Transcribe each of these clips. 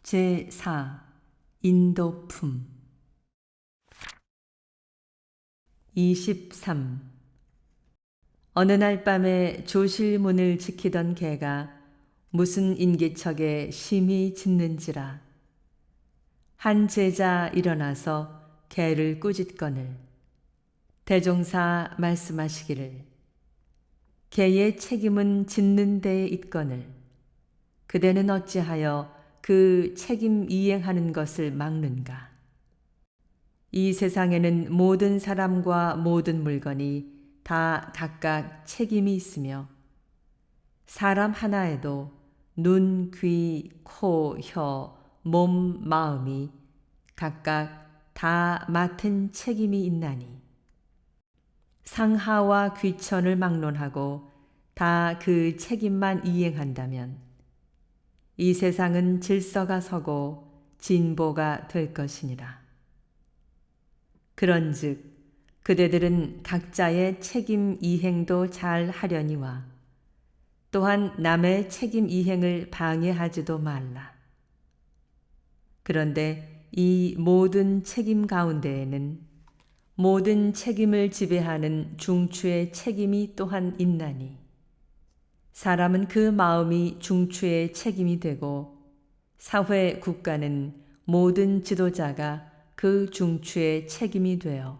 제4. 인도품 23. 어느 날 밤에 조실문을 지키던 개가 무슨 인기척에 심히 짖는지라. 한 제자 일어나서 개를 꾸짖거늘 대종사 말씀하시기를, 개의 책임은 짖는 데에 있거늘 그대는 어찌하여 그 책임 이행하는 것을 막는가. 이 세상에는 모든 사람과 모든 물건이 다 각각 책임이 있으며 사람 하나에도 눈, 귀, 코, 혀, 몸, 마음이 각각 다 맡은 책임이 있나니 상하와 귀천을 막론하고 다 그 책임만 이행한다면 이 세상은 질서가 서고 진보가 될 것이니라. 그런즉 그대들은 각자의 책임 이행도 잘 하려니와 또한 남의 책임 이행을 방해하지도 말라. 그런데 이 모든 책임 가운데에는 모든 책임을 지배하는 중추의 책임이 또한 있나니 사람은 그 마음이 중추의 책임이 되고 사회 국가는 모든 지도자가 그 중추의 책임이 되어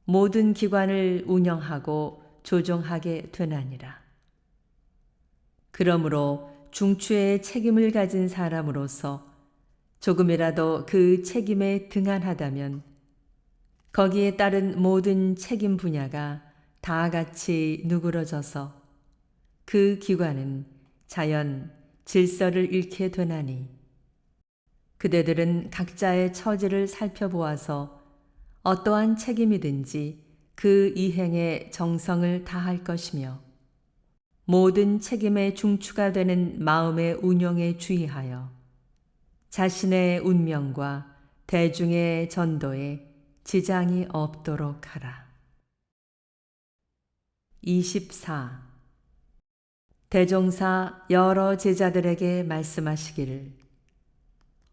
모든 기관을 운영하고 조종하게 되나니라. 그러므로 중추의 책임을 가진 사람으로서 조금이라도 그 책임에 등한하다면 거기에 따른 모든 책임 분야가 다 같이 누그러져서 그 기관은 자연 질서를 잃게 되나니 그대들은 각자의 처지를 살펴보아서 어떠한 책임이든지 그 이행에 정성을 다할 것이며 모든 책임의 중추가 되는 마음의 운용에 주의하여 자신의 운명과 대중의 전도에 지장이 없도록 하라. 24. 대종사 여러 제자들에게 말씀하시기를,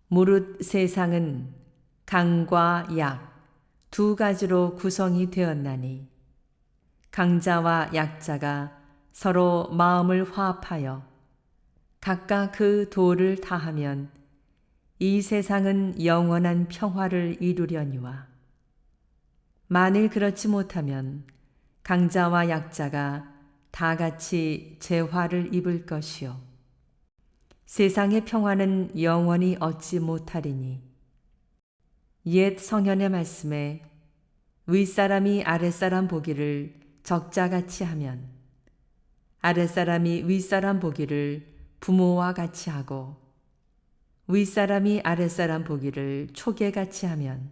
무릇 세상은 강과 약 두 가지로 구성이 되었나니 강자와 약자가 서로 마음을 화합하여 각각 그 도를 다하면 이 세상은 영원한 평화를 이루려니와 만일 그렇지 못하면 강자와 약자가 다 같이 재화를 입을 것이요 세상의 평화는 영원히 얻지 못하리니 옛 성현의 말씀에 윗사람이 아랫사람 보기를 적자같이 하면 아랫사람이 윗사람 보기를 부모와 같이 하고 윗사람이 아랫사람 보기를 초계같이 하면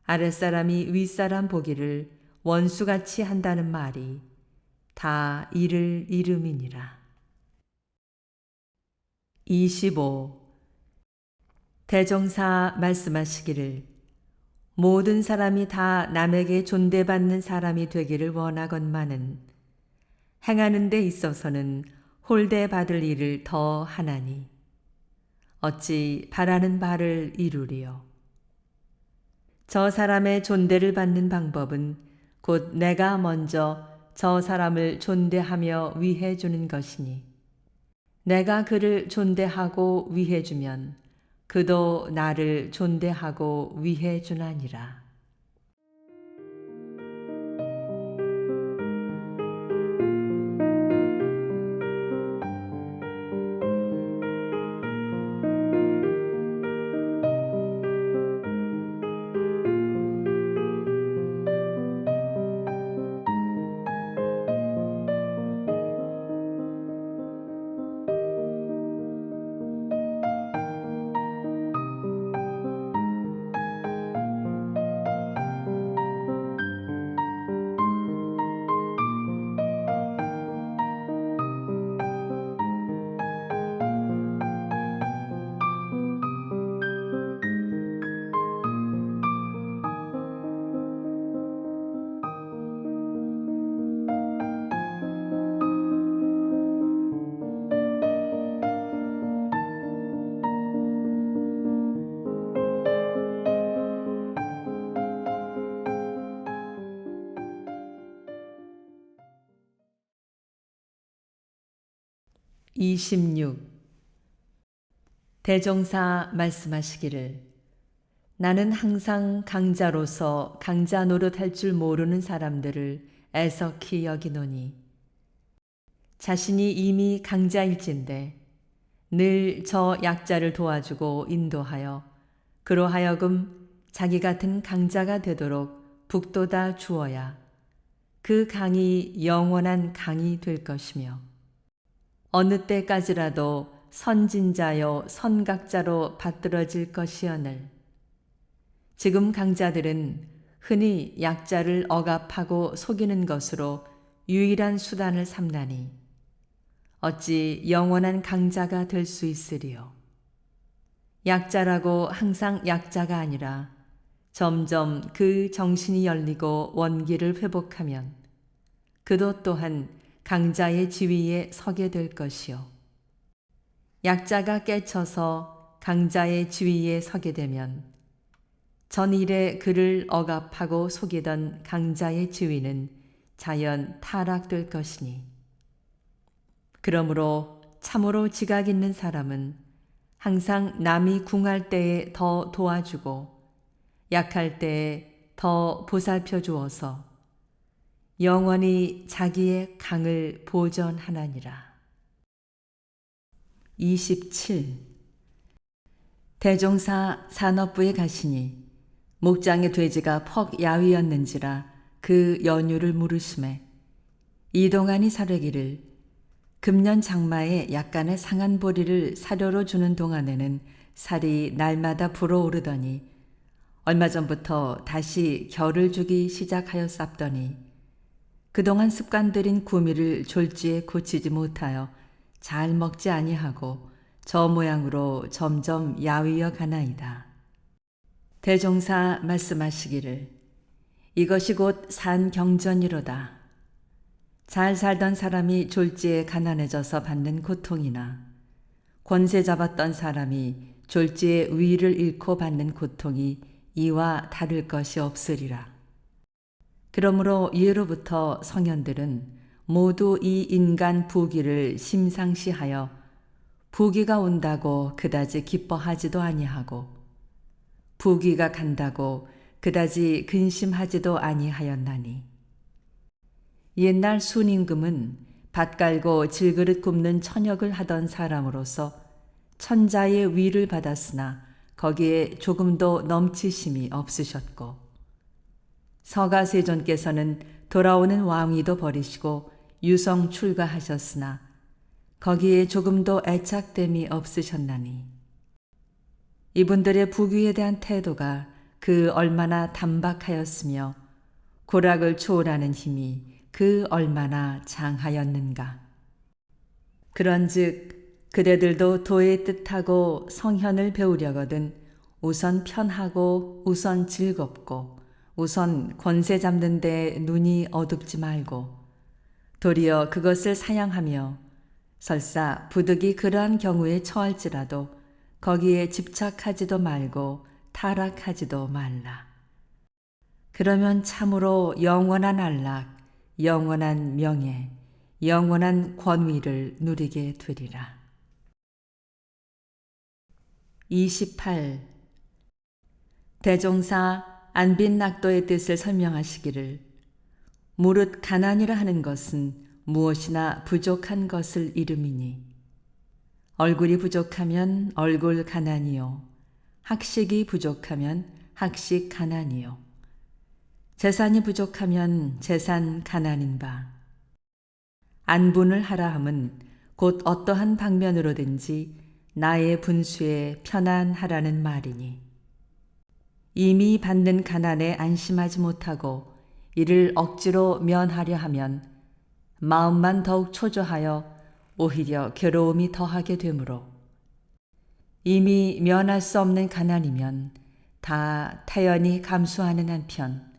아랫사람이 윗사람 보기를 원수같이 한다는 말이 다 이를 이름이니라. 25. 대종사 말씀하시기를, 모든 사람이 다 남에게 존대받는 사람이 되기를 원하건만은 행하는 데 있어서는 홀대받을 일을 더 하나니 어찌 바라는 바를 이루리요. 저 사람의 존대를 받는 방법은 곧 내가 먼저 저 사람을 존대하며 위해주는 것이니 내가 그를 존대하고 위해주면 그도 나를 존대하고 위해주나니라. 26. 대종사 말씀하시기를 나는 항상 강자로서 강자 노릇할 줄 모르는 사람들을 애석히 여기노니 자신이 이미 강자일진데 늘 저 약자를 도와주고 인도하여 그로하여금 자기 같은 강자가 되도록 북돋아 주어야 그 강이 영원한 강이 될 것이며 어느 때까지라도 선진자요 선각자로 받들어질 것이오늘 지금 강자들은 흔히 약자를 억압하고 속이는 것으로 유일한 수단을 삼다니 어찌 영원한 강자가 될 수 있으리요. 약자라고 항상 약자가 아니라 점점 그 정신이 열리고 원기를 회복하면 그도 또한 강자의 지위에 서게 될 것이요. 약자가 깨쳐서 강자의 지위에 서게 되면 전일에 그를 억압하고 속이던 강자의 지위는 자연 타락될 것이니 그러므로 참으로 지각 있는 사람은 항상 남이 궁할 때에 더 도와주고 약할 때에 더 보살펴 주어서 영원히 자기의 강을 보전하나니라. 27. 대종사 산업부에 가시니 목장의 돼지가 퍽 야위었는지라 그 연유를 물으심에 이동안이 사뢰기를 금년 장마에 약간의 상한 보리를 사료로 주는 동안에는 살이 날마다 불어오르더니 얼마 전부터 다시 결을 주기 시작하였sap더니 그동안 습관들인 구미를 졸지에 고치지 못하여 잘 먹지 아니하고 저 모양으로 점점 야위어 가나이다. 대종사 말씀하시기를 이것이 곧 산경전이로다. 잘 살던 사람이 졸지에 가난해져서 받는 고통이나 권세 잡았던 사람이 졸지에 위를 잃고 받는 고통이 이와 다를 것이 없으리라. 그러므로 이후로부터 성현들은 모두 이 인간 부귀를 심상시하여 부귀가 온다고 그다지 기뻐하지도 아니하고 부귀가 간다고 그다지 근심하지도 아니하였나니 옛날 순임금은 밭 갈고 질그릇 굽는 천역을 하던 사람으로서 천자의 위를 받았으나 거기에 조금도 넘치심이 없으셨고 서가세존께서는 돌아오는 왕위도 버리시고 유성 출가하셨으나 거기에 조금도 애착됨이 없으셨나니 이분들의 부귀에 대한 태도가 그 얼마나 단박하였으며 고락을 초월하는 힘이 그 얼마나 장하였는가. 그런즉 그대들도 도의 뜻하고 성현을 배우려거든 우선 편하고 우선 즐겁고 우선 권세 잡는 데 눈이 어둡지 말고 도리어 그것을 사양하며 설사 부득이 그러한 경우에 처할지라도 거기에 집착하지도 말고 타락하지도 말라. 그러면 참으로 영원한 안락, 영원한 명예, 영원한 권위를 누리게 되리라. 28. 대종사 안빈낙도의 뜻을 설명하시기를 무릇 가난이라 하는 것은 무엇이나 부족한 것을 이름이니 얼굴이 부족하면 얼굴 가난이요 학식이 부족하면 학식 가난이요 재산이 부족하면 재산 가난인 바 안분을 하라 함은 곧 어떠한 방면으로든지 나의 분수에 편안하라는 말이니 이미 받는 가난에 안심하지 못하고 이를 억지로 면하려 하면 마음만 더욱 초조하여 오히려 괴로움이 더하게 되므로 이미 면할 수 없는 가난이면 다 태연히 감수하는 한편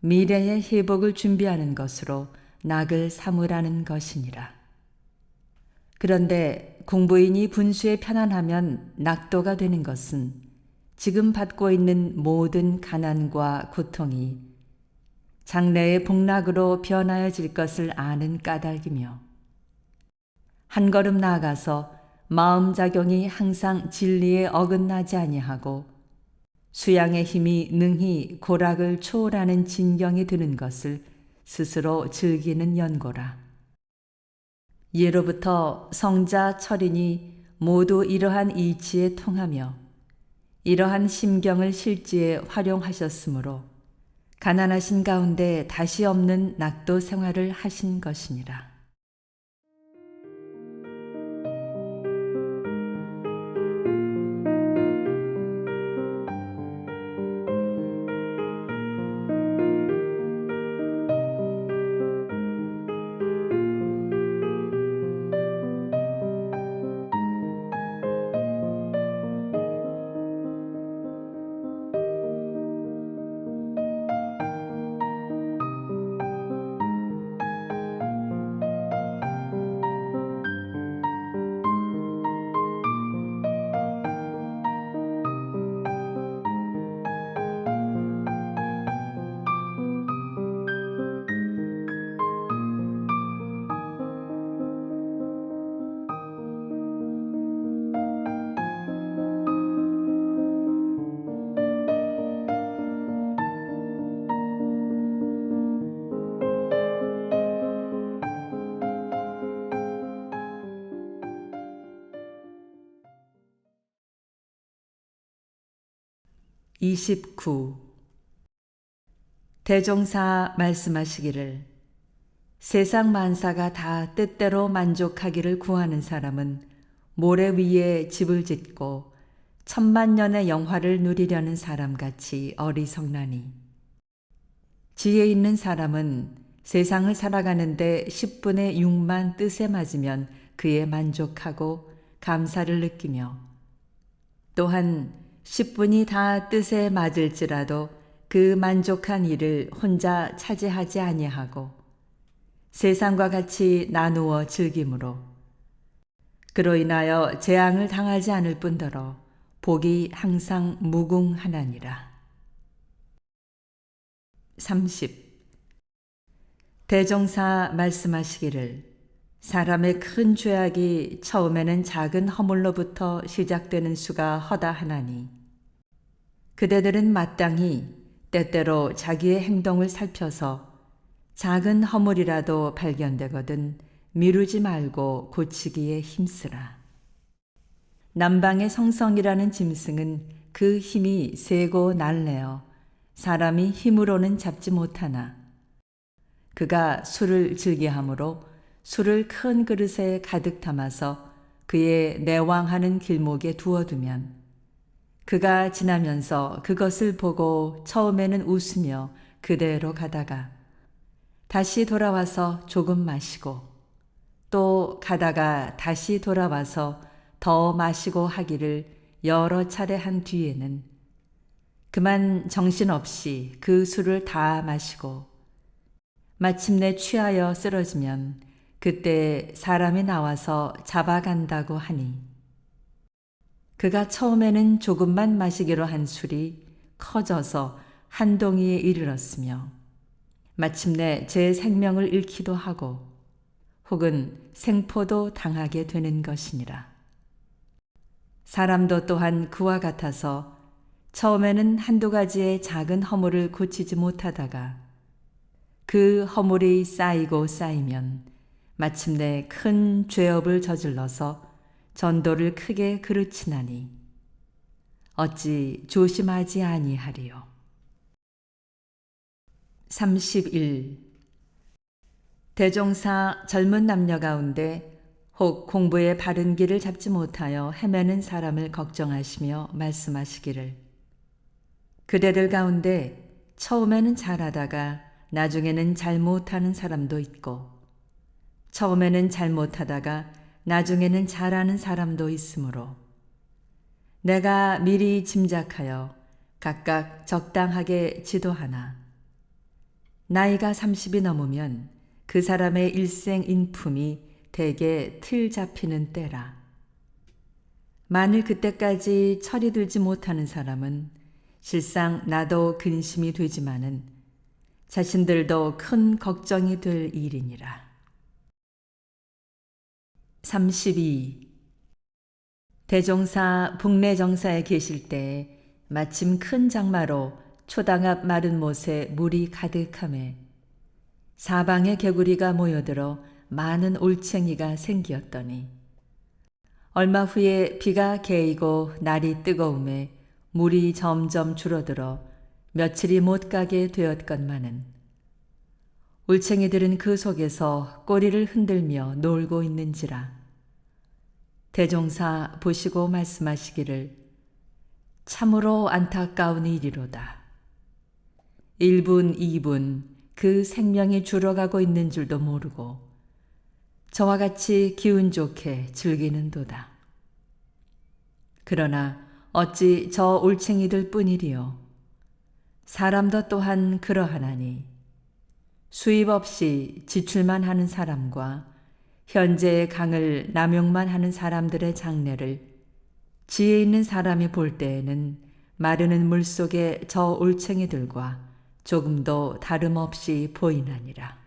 미래의 회복을 준비하는 것으로 낙을 삼으라는 것이니라. 그런데 공부인이 분수에 편안하면 낙도가 되는 것은 지금 받고 있는 모든 가난과 고통이 장래의 복락으로 변하여질 것을 아는 까닭이며 한 걸음 나아가서 마음작용이 항상 진리에 어긋나지 아니하고 수양의 힘이 능히 고락을 초월하는 진경이 드는 것을 스스로 즐기는 연고라. 예로부터 성자 철인이 모두 이러한 이치에 통하며 이러한 심경을 실지에 활용하셨으므로 가난하신 가운데 다시 없는 낙도 생활을 하신 것이니라. (29) 대종사 말씀하시기를 세상 만사가 다 뜻대로 만족하기를 구하는 사람은 모래 위에 집을 짓고 천만년의 영화를 누리려는 사람같이 어리석나니 지혜 있는 사람은 세상을 살아가는데 10분의 6만 뜻에 맞으면 그에 만족하고 감사를 느끼며 또한 10분이 다 뜻에 맞을지라도 그 만족한 일을 혼자 차지하지 아니하고 세상과 같이 나누어 즐기므로 그로 인하여 재앙을 당하지 않을 뿐더러 복이 항상 무궁하나니라. 30. 대종사 말씀하시기를 사람의 큰 죄악이 처음에는 작은 허물로부터 시작되는 수가 허다하나니 그대들은 마땅히 때때로 자기의 행동을 살펴서 작은 허물이라도 발견되거든 미루지 말고 고치기에 힘쓰라. 남방의 성성이라는 짐승은 그 힘이 세고 날래어 사람이 힘으로는 잡지 못하나 그가 술을 즐겨하므로 술을 큰 그릇에 가득 담아서 그의 내왕하는 길목에 두어두면 그가 지나면서 그것을 보고 처음에는 웃으며 그대로 가다가 다시 돌아와서 조금 마시고 또 가다가 다시 돌아와서 더 마시고 하기를 여러 차례 한 뒤에는 그만 정신없이 그 술을 다 마시고 마침내 취하여 쓰러지면 그때 사람이 나와서 잡아간다고 하니 그가 처음에는 조금만 마시기로 한 술이 커져서 한 동이에 이르렀으며 마침내 제 생명을 잃기도 하고 혹은 생포도 당하게 되는 것이니라. 사람도 또한 그와 같아서 처음에는 한두 가지의 작은 허물을 고치지 못하다가 그 허물이 쌓이고 쌓이면 마침내 큰 죄업을 저질러서 전도를 크게 그르치나니 어찌 조심하지 아니하리요. 31. 대종사 젊은 남녀 가운데 혹 공부의 바른 길을 잡지 못하여 헤매는 사람을 걱정하시며 말씀하시기를 그대들 가운데 처음에는 잘하다가 나중에는 잘못하는 사람도 있고 처음에는 잘못하다가 나중에는 잘하는 사람도 있으므로 내가 미리 짐작하여 각각 적당하게 지도하나 나이가 30이 넘으면 그 사람의 일생 인품이 대개 틀 잡히는 때라. 만일 그때까지 철이 들지 못하는 사람은 실상 나도 근심이 되지만은 자신들도 큰 걱정이 될 일이니라. 32. 대종사 북내정사에 계실 때 마침 큰 장마로 초당 앞 마른 못에 물이 가득하매 사방에 개구리가 모여들어 많은 올챙이가 생기었더니 얼마 후에 비가 개이고 날이 뜨거움에 물이 점점 줄어들어 며칠이 못 가게 되었건만은 올챙이들은 그 속에서 꼬리를 흔들며 놀고 있는지라 대종사 보시고 말씀하시기를 참으로 안타까운 일이로다. 1분, 2분 그 생명이 줄어가고 있는 줄도 모르고 저와 같이 기운 좋게 즐기는도다. 그러나 어찌 저 올챙이들 뿐이리요. 사람도 또한 그러하나니 수입 없이 지출만 하는 사람과 현재의 강을 남용만 하는 사람들의 장래를 지혜 있는 사람이 볼 때에는 마르는 물 속의 저 올챙이들과 조금도 다름없이 보이나니라.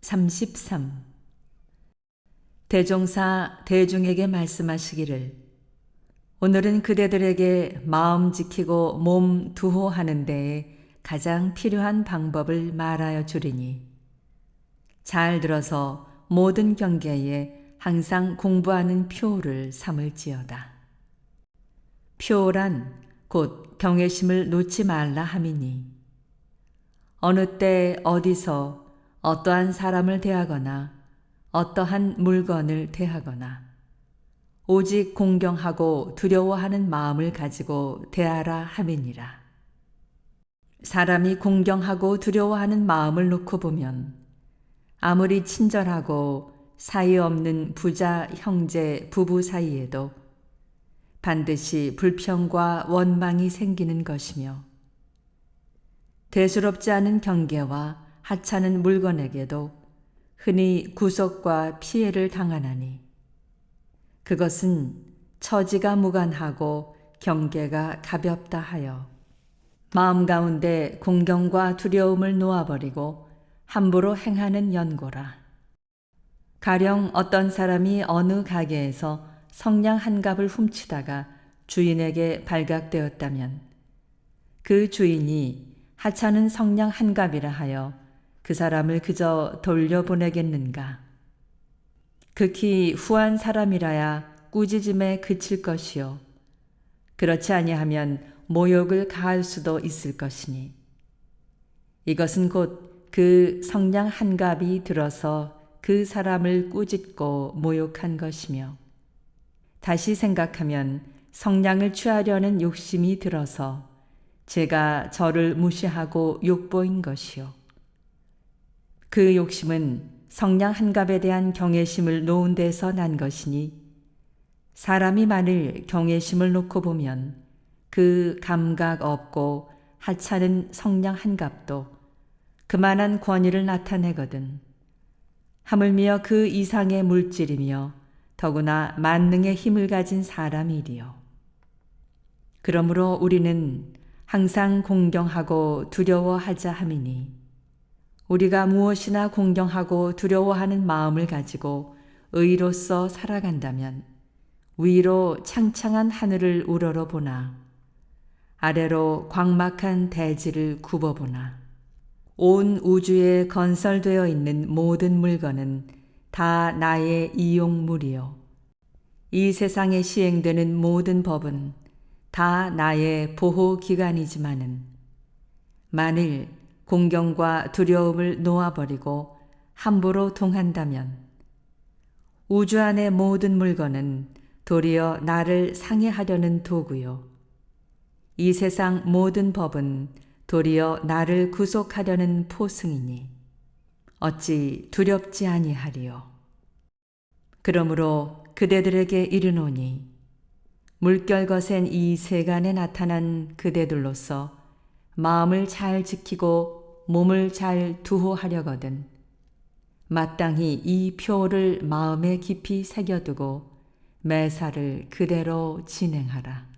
(33) 대종사 대중에게 말씀하시기를 오늘은 그대들에게 마음 지키고 몸 두호하는 데에 가장 필요한 방법을 말하여 주리니 잘 들어서 모든 경계에 항상 공부하는 표를 삼을지어다. 표란 곧 경외심을 놓지 말라 함이니 어느 때 어디서 어떠한 사람을 대하거나 어떠한 물건을 대하거나 오직 공경하고 두려워하는 마음을 가지고 대하라 함이니라. 사람이 공경하고 두려워하는 마음을 놓고 보면 아무리 친절하고 사이 없는 부자, 형제, 부부 사이에도 반드시 불평과 원망이 생기는 것이며 대수롭지 않은 경계와 하찮은 물건에게도 흔히 구속과 피해를 당하나니 그것은 처지가 무관하고 경계가 가볍다 하여 마음 가운데 공경과 두려움을 놓아버리고 함부로 행하는 연고라. 가령 어떤 사람이 어느 가게에서 성냥 한 갑을 훔치다가 주인에게 발각되었다면 그 주인이 하찮은 성냥 한 갑이라 하여 그 사람을 그저 돌려보내겠는가? 극히 후한 사람이라야 꾸짖음에 그칠 것이요. 그렇지 아니하면 모욕을 가할 수도 있을 것이니 이것은 곧 그 성냥 한 갑이 들어서 그 사람을 꾸짖고 모욕한 것이며 다시 생각하면 성냥을 취하려는 욕심이 들어서 제가 저를 무시하고 욕보인 것이요. 그 욕심은 성냥 한 갑에 대한 경외심을 놓은 데서 난 것이니 사람이 만일 경외심을 놓고 보면 그 감각 없고 하찮은 성냥 한 갑도 그만한 권위를 나타내거든. 하물며 그 이상의 물질이며 더구나 만능의 힘을 가진 사람이리요. 그러므로 우리는 항상 공경하고 두려워하자 함이니 우리가 무엇이나 공경하고 두려워하는 마음을 가지고 의로서 살아간다면 위로 창창한 하늘을 우러러보나 아래로 광막한 대지를 굽어보나. 온 우주에 건설되어 있는 모든 물건은 다 나의 이용물이요. 이 세상에 시행되는 모든 법은 다 나의 보호기관이지만은 만일 공경과 두려움을 놓아버리고 함부로 통한다면 우주 안의 모든 물건은 도리어 나를 상해하려는 도구요. 이 세상 모든 법은 도리어 나를 구속하려는 포승이니 어찌 두렵지 아니하리요. 그러므로 그대들에게 이르노니 물결거센 이 세간에 나타난 그대들로서 마음을 잘 지키고 몸을 잘 두호하려거든 마땅히 이 표를 마음에 깊이 새겨두고 매사를 그대로 진행하라.